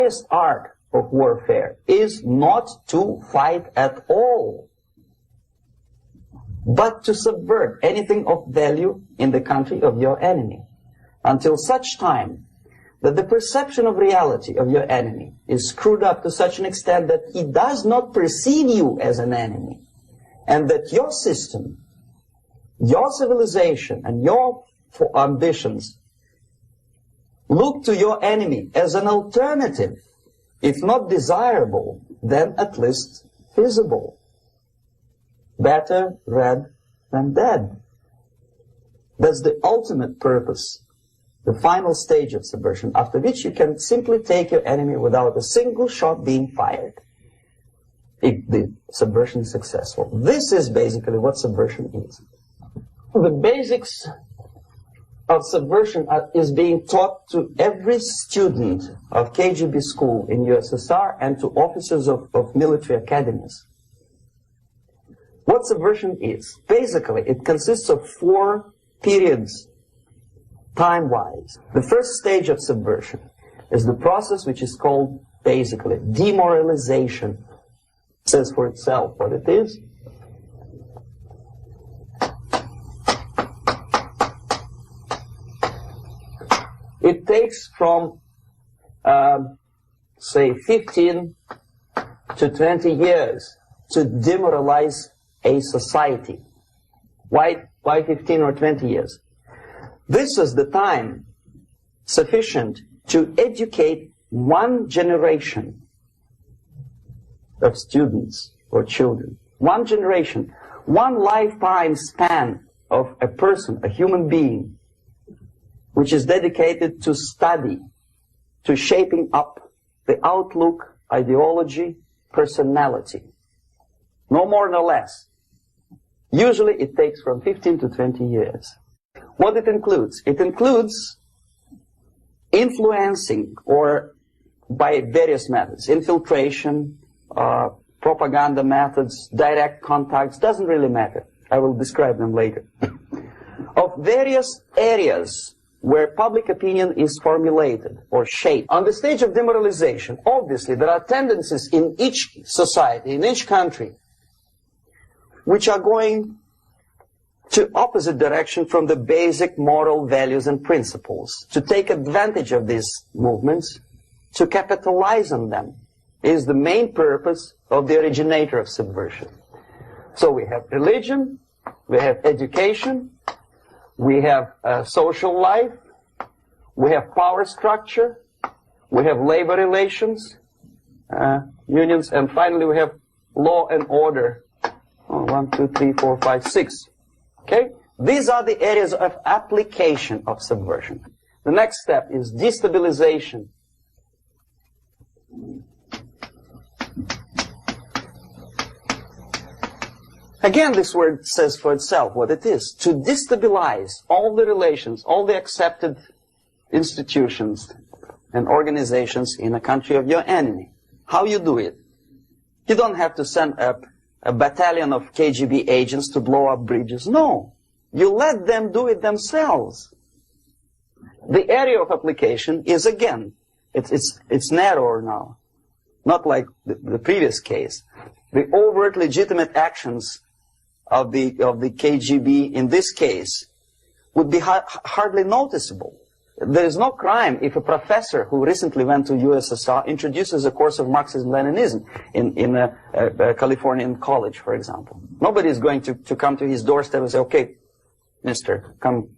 highest art of warfare is not to fight at all, but to subvert anything of value in the country of your enemy, until such time that the perception of reality of your enemy is screwed up to such an extent that he does not perceive you as an enemy, and that your system, your civilization, and your ambitions look to your enemy as an alternative, if not desirable, then at least feasible. Better red than dead. That's the ultimate purpose, the final stage of subversion, after which you can simply take your enemy without a single shot being fired, if the subversion is successful. This is basically what subversion is. The basics of subversion is being taught to every student of K.g.B school in USSR and to officers of military academies. What subversion is? Basically, it consists of 4 periods, time-wise. The first stage of subversion is the process which is called, basically, demoralization. It says for itself what it is. It takes from, say, 15 to 20 years to demoralize a society. Why 15 or 20 years? This is the time sufficient to educate one generation of students or children. One generation, one lifetime span of a person, a human being, which is dedicated to study, to shaping up the outlook, ideology, personality. No more nor less. Usually it takes from 15 to 20 years. What it includes? It includes influencing, or by various methods, infiltration, propaganda methods, direct contacts, doesn't really matter. I will describe them later. Of various areas where public opinion is formulated or shaped. On the stage of demoralization, obviously there are tendencies in each society, in each country, which are going to opposite direction from the basic moral values and principles. To take advantage of these movements, to capitalize on them, is the main purpose of the originator of subversion. So we have religion, we have education, we have social life, we have power structure, we have labor relations, unions, and finally we have law and order. 1, 2, 3, 4, 5, 6. Okay? These are the areas of application of subversion. The next step is destabilization. Again, this word says for itself what it is. To destabilize all the relations, all the accepted institutions and organizations in a country of your enemy. How you do it? You don't have to send up a battalion of KGB agents to blow up bridges. No. You let them do it themselves. The area of application is, again, it's narrower now. Not like the previous case. The overt legitimate actions of the KGB in this case would be hardly noticeable. There is no crime if a professor who recently went to USSR introduces a course of Marxism-Leninism in a Californian college, for example. Nobody is going to come to his doorstep and say, okay, mister, come,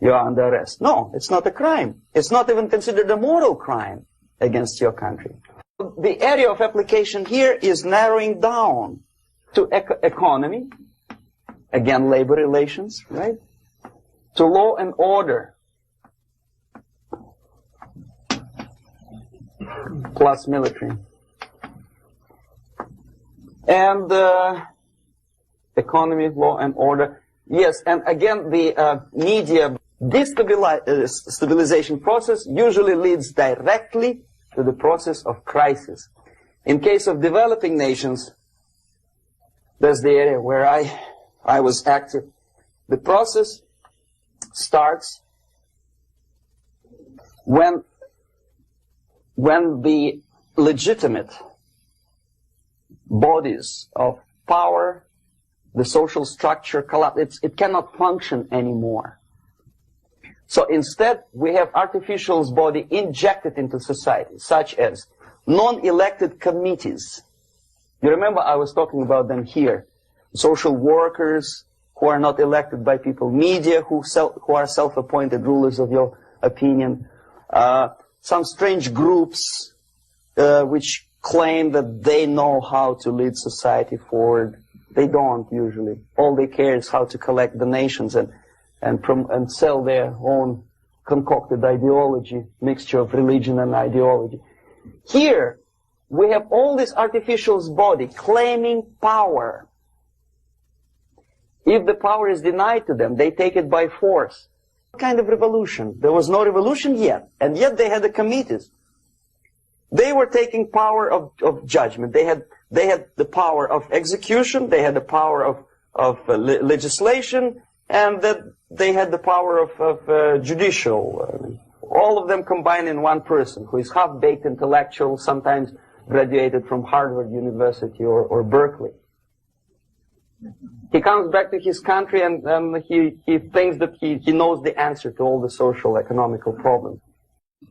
you are under arrest. No, it's not a crime. It's not even considered a moral crime against your country. The area of application here is narrowing down to economy, again, labor relations, right? To law and order, plus military. And economy, law and order. Yes, and again, the media destabilization process usually leads directly to the process of crisis. In case of developing nations, that's the area where I was active. The process starts when when the legitimate bodies of power, the social structure collapse, it cannot function anymore. So instead, we have artificial body injected into society, such as non-elected committees. You remember I was talking about them here. Social workers who are not elected by people, media who are self-appointed rulers of your opinion, some strange groups which claim that they know how to lead society forward. They don't usually. All they care is how to collect donations and sell their own concocted ideology, mixture of religion and ideology. Here, we have all this artificial body claiming power. If the power is denied to them, they take it by force. What kind of revolution? There was no revolution yet, and yet they had the committees. They were taking power of judgment. They had the power of execution, they had the power of legislation, and that they had the power of judicial. All of them combined in one person, who is half-baked intellectual, sometimes graduated from Harvard University or Berkeley. He comes back to his country and he thinks that he knows the answer to all the social, economical problems.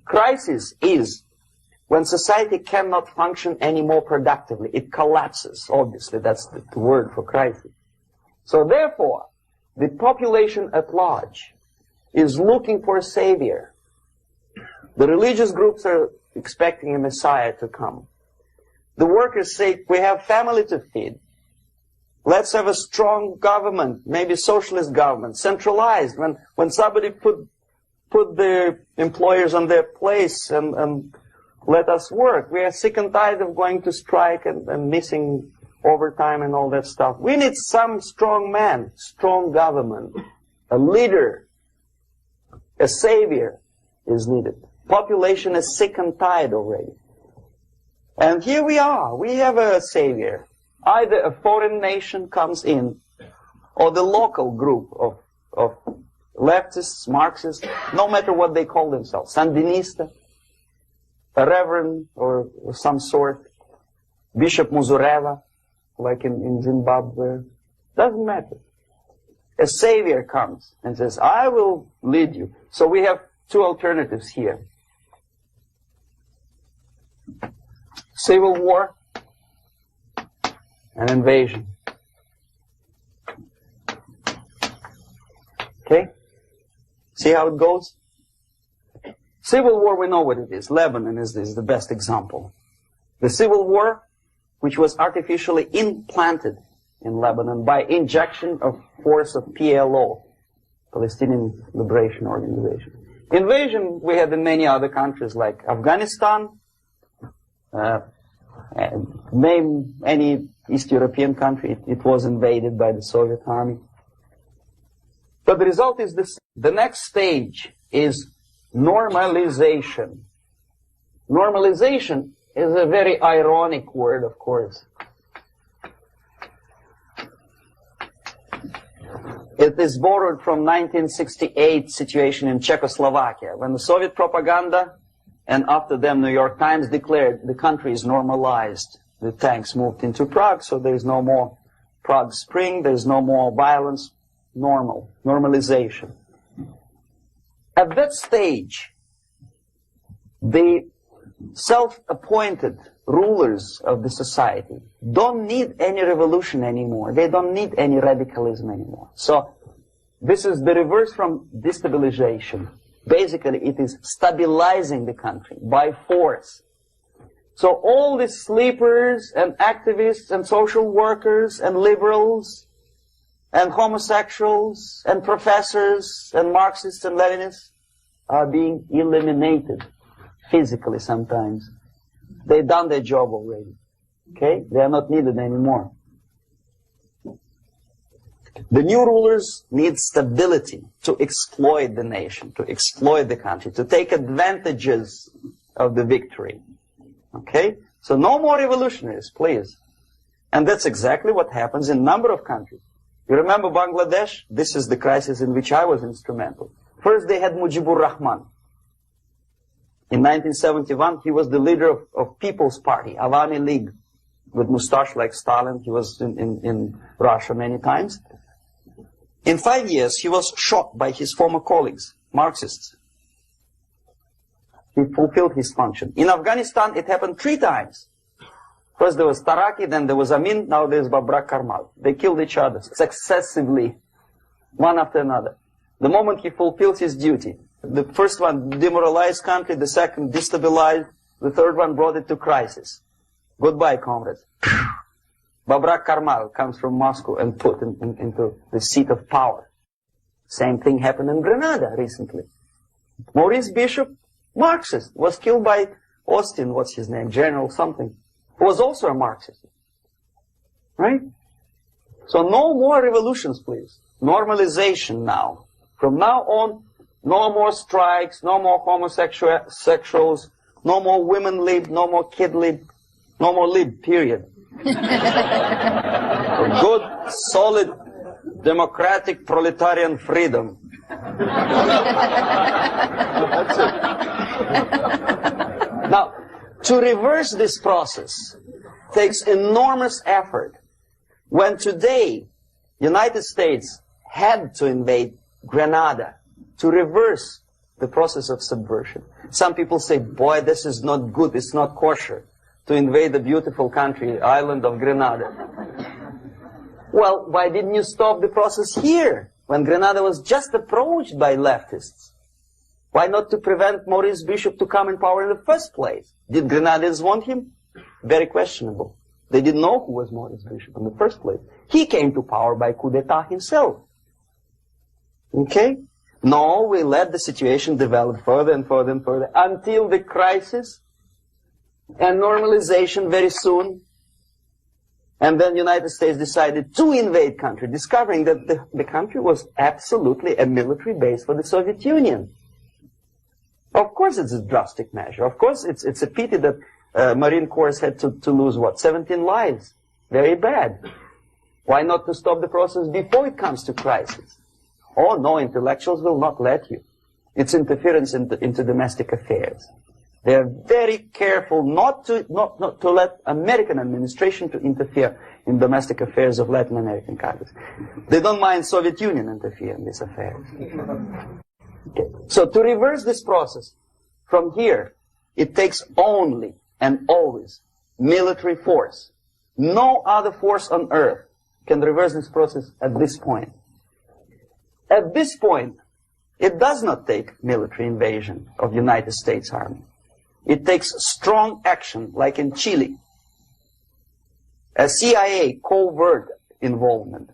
Crisis is when society cannot function anymore productively. It collapses, obviously. That's the word for crisis. So therefore, the population at large is looking for a savior. The religious groups are expecting a messiah to come. The workers say, we have family to feed. Let's have a strong government, maybe socialist government, centralized. When somebody put the employers on their place and let us work. We are sick and tired of going to strike and missing overtime and all that stuff. We need some strong man, strong government, a leader, a savior is needed. Population is sick and tired already. And here we are. We have a savior. Either a foreign nation comes in, or the local group of leftists, Marxists, no matter what they call themselves, Sandinista, a reverend or some sort, Bishop Muzureva, like in Zimbabwe, doesn't matter. A savior comes and says, I will lead you. So we have two alternatives here. Civil war and invasion. Okay? See how it goes? Civil war, we know what it is. Lebanon is the best example. The civil war, which was artificially implanted in Lebanon by injection of force of PLO, Palestinian Liberation Organization. Invasion we had in many other countries like Afghanistan, name any East European country, it was invaded by the Soviet army. But the result is this. The next stage is normalization. Normalization is a very ironic word, of course. It is borrowed from 1968 situation in Czechoslovakia, when the Soviet propaganda and after them New York Times declared the country is normalized. The tanks moved into Prague, so there is no more Prague Spring, there is no more violence. Normalization. At that stage, the self-appointed rulers of the society don't need any revolution anymore. They don't need any radicalism anymore. So this is the reverse from destabilization. Basically, it is stabilizing the country by force. So all the sleepers and activists and social workers and liberals and homosexuals and professors and Marxists and Leninists are being eliminated physically sometimes. They've done their job already. Okay? They are not needed anymore. The new rulers need stability to exploit the nation, to exploit the country, to take advantages of the victory. Okay? So no more revolutionaries, please. And that's exactly what happens in a number of countries. You remember Bangladesh? This is the crisis in which I was instrumental. First they had Mujibur Rahman. In 1971, he was the leader of People's Party, Awami League, with mustache like Stalin. He was in Russia many times. In 5 years, he was shot by his former colleagues, Marxists. He fulfilled his function. In Afghanistan, it happened 3 times. First there was Taraki, then there was Amin, now there's Babrak Karmal. They killed each other successively, one after another. The moment he fulfills his duty, the first one demoralized country, the second destabilized, the third one brought it to crisis. Goodbye, comrades. Babrak Karmal comes from Moscow and put into the seat of power. Same thing happened in Grenada recently. Maurice Bishop, Marxist, was killed by Austin, what's his name, General something, who was also a Marxist. Right? So no more revolutions, please. Normalization now. From now on, no more strikes, no more homosexuals, no more women lib, no more kid lib, no more lib, period. Good, solid, democratic, proletarian freedom. That's it. Now, to reverse this process takes enormous effort. When today, United States had to invade Grenada to reverse the process of subversion. Some people say, boy, this is not good, it's not kosher to invade the beautiful country, island of Grenada. Well, why didn't you stop the process here, when Grenada was just approached by leftists? Why not to prevent Maurice Bishop to come in power in the first place? Did Grenadians want him? Very questionable. They didn't know who was Maurice Bishop in the first place. He came to power by coup d'etat himself. Okay? No, we let the situation develop further and further and further until the crisis and normalization very soon. And then the United States decided to invade country, discovering that the country was absolutely a military base for the Soviet Union. Of course it's a drastic measure. Of course it's a pity that Marine Corps had to lose, what, 17 lives. Very bad. Why not to stop the process before it comes to crisis? Oh, no, intellectuals will not let you. It's interference into domestic affairs. They are very careful not to let American administration to interfere in domestic affairs of Latin American countries. They don't mind Soviet Union interfere in these affairs. Okay. So to reverse this process, from here, it takes only and always military force. No other force on earth can reverse this process at this point. At this point, it does not take military invasion of the United States Army. It takes strong action, like in Chile, a CIA covert involvement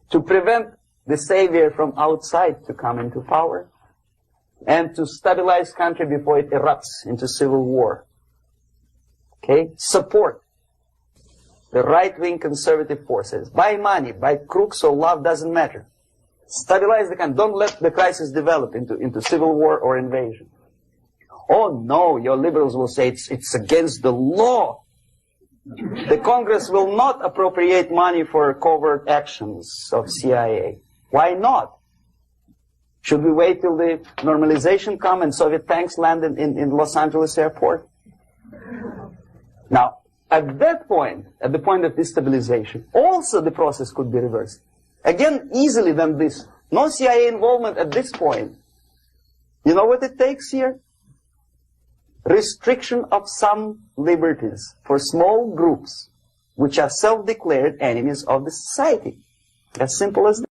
to prevent the savior from outside to come into power and to stabilize country before it erupts into civil war. Okay? Support the right-wing conservative forces. By money, by crooks or love, doesn't matter. Stabilize the country. Don't let the crisis develop into civil war or invasion. Oh no, your liberals will say it's against the law. The Congress will not appropriate money for covert actions of CIA. Why not? Should we wait till the normalization come and Soviet tanks land in Los Angeles airport? Now, at that point, at the point of destabilization, also the process could be reversed. Again, easily than this. No CIA involvement at this point. You know what it takes here? Restriction of some liberties for small groups which are self-declared enemies of the society. As simple as that.